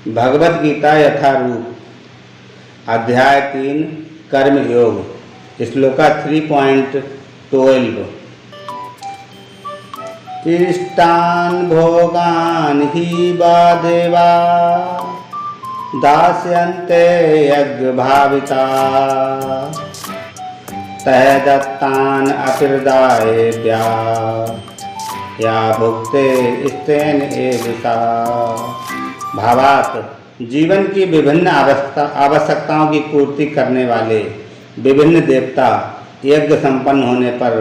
भगवत गीता यथारूप अध्याय 3 कर्म योग श्लोका 3.12 इष्टान् भोगान् हि वा देवा दास्यन्ते यज्ञभाविता तह दत्तान् अपिर्दायेभ्या या भुक्ते स्तेन एवसा। भावार्थ, जीवन की विभिन्न आवश्यकताओं की पूर्ति करने वाले विभिन्न देवता यज्ञ संपन्न होने पर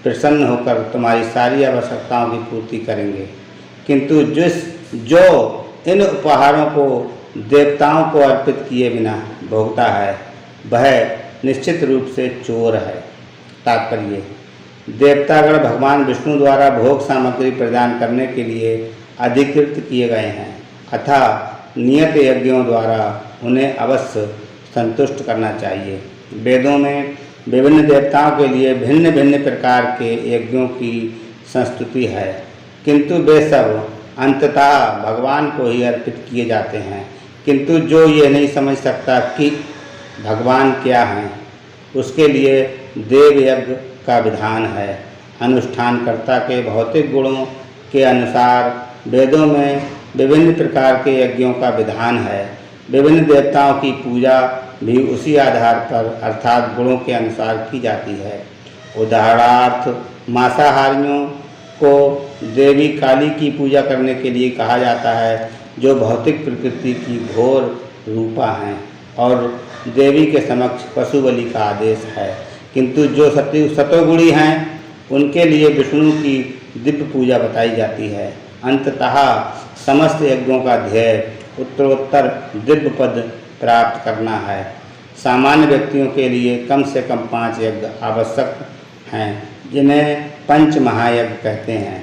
प्रसन्न होकर तुम्हारी सारी आवश्यकताओं की पूर्ति करेंगे, किंतु जो इन उपहारों को देवताओं को अर्पित किए बिना भोगता है वह निश्चित रूप से चोर है। तात्पर्य, देवतागण भगवान विष्णु द्वारा भोग सामग्री प्रदान करने के लिए अधिकृत किए गए हैं, अतः नियत यज्ञों द्वारा उन्हें अवश्य संतुष्ट करना चाहिए। वेदों में विभिन्न देवताओं के लिए भिन्न भिन्न प्रकार के यज्ञों की संस्तुति है, किंतु वे सब अंततः भगवान को ही अर्पित किए जाते हैं। किंतु जो ये नहीं समझ सकता कि भगवान क्या हैं, उसके लिए देव यज्ञ का विधान है। अनुष्ठानकर्ता के भौतिक गुणों के अनुसार वेदों में विभिन्न प्रकार के यज्ञों का विधान है। विभिन्न देवताओं की पूजा भी उसी आधार पर अर्थात गुणों के अनुसार की जाती है। उदाहरणार्थ मांसाहारियों को देवी काली की पूजा करने के लिए कहा जाता है, जो भौतिक प्रकृति की घोर रूपा हैं, और देवी के समक्ष पशु बलि का आदेश है। किंतु जो सतोगुणी हैं उनके लिए विष्णु की दिव्य पूजा बताई जाती है। अंततः समस्त यज्ञों का ध्येय उत्तरोत्तर दिव्य पद प्राप्त करना है। सामान्य व्यक्तियों के लिए कम से कम 5 यज्ञ आवश्यक हैं, जिन्हें पंच महायज्ञ कहते हैं।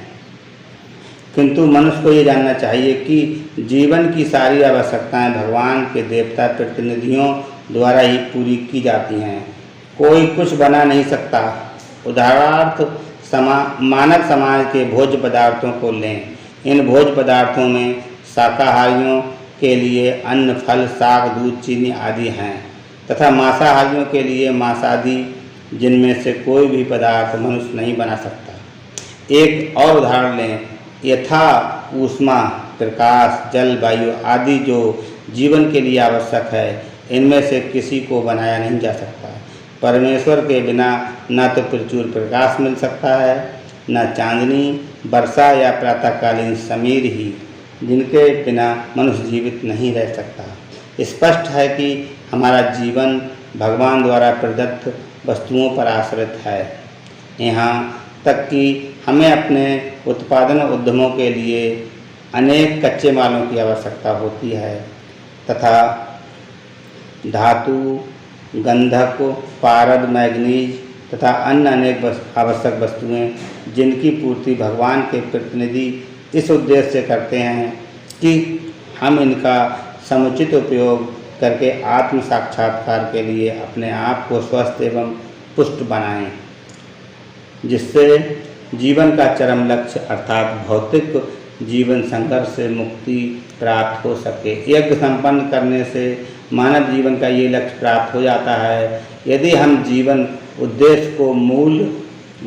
किंतु मनुष्य को ये जानना चाहिए कि जीवन की सारी आवश्यकताएं भगवान के देवता प्रतिनिधियों द्वारा ही पूरी की जाती हैं। कोई कुछ बना नहीं सकता। उदाहरणार्थ मानव समाज के भोज्य पदार्थों को लें। इन भोज्य पदार्थों में शाकाहारियों के लिए अन्न, फल, साग, दूध, चीनी आदि हैं, तथा मांसाहारियों के लिए मांस आदि, जिनमें से कोई भी पदार्थ मनुष्य नहीं बना सकता। एक और उदाहरण लें, यथा ऊष्मा, प्रकाश, जल, वायु आदि जो जीवन के लिए आवश्यक है, इनमें से किसी को बनाया नहीं जा सकता। परमेश्वर के बिना न तो प्रचुर प्रकाश मिल सकता है, न चांदनी, वर्षा या प्रातःकालीन समीर ही, जिनके बिना मनुष्य जीवित नहीं रह सकता। स्पष्ट है कि हमारा जीवन भगवान द्वारा प्रदत्त वस्तुओं पर आश्रित है। यहाँ तक कि हमें अपने उत्पादन उद्यमों के लिए अनेक कच्चे मालों की आवश्यकता होती है, तथा धातु, गंधक, पारद, मैग्नीज तथा अन्य अनेक आवश्यक वस्तुएं, जिनकी पूर्ति भगवान के प्रतिनिधि इस उद्देश्य से करते हैं कि हम इनका समुचित उपयोग करके आत्म साक्षात्कार के लिए अपने आप को स्वस्थ एवं पुष्ट बनाएं, जिससे जीवन का चरम लक्ष्य अर्थात भौतिक जीवन संघर्ष से मुक्ति प्राप्त हो सके। यज्ञ संपन्न करने से मानव जीवन का ये लक्ष्य प्राप्त हो जाता है। यदि हम जीवन उद्देश्य को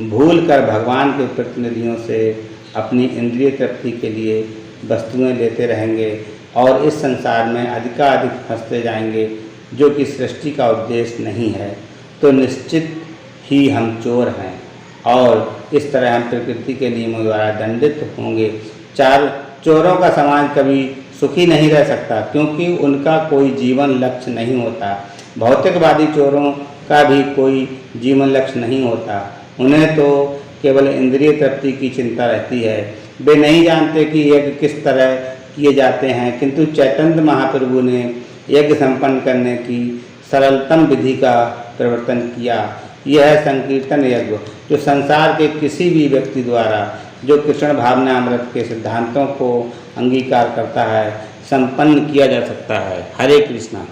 भूल कर भगवान के प्रतिनिधियों से अपनी इंद्रिय तृप्ति के लिए वस्तुएं लेते रहेंगे और इस संसार में अधिकाधिक फंसते जाएंगे, जो कि सृष्टि का उद्देश्य नहीं है, तो निश्चित ही हम चोर हैं और इस तरह हम प्रकृति के नियमों द्वारा दंडित होंगे। चोरों का समाज कभी सुखी नहीं रह सकता, क्योंकि उनका कोई जीवन लक्ष्य नहीं होता। भौतिकवादी चोरों का भी कोई जीवन लक्ष्य नहीं होता। उन्हें तो केवल इंद्रिय तृप्ति की चिंता रहती है। वे नहीं जानते कि यज्ञ किस तरह किए जाते हैं, किंतु चैतन्य महाप्रभु ने यज्ञ संपन्न करने की सरलतम विधि का प्रवर्तन किया। यह है संकीर्तन यज्ञ, जो संसार के किसी भी व्यक्ति द्वारा जो कृष्ण भावनामृत के सिद्धांतों को अंगीकार करता है, संपन्न किया जा सकता है। हरे कृष्णा।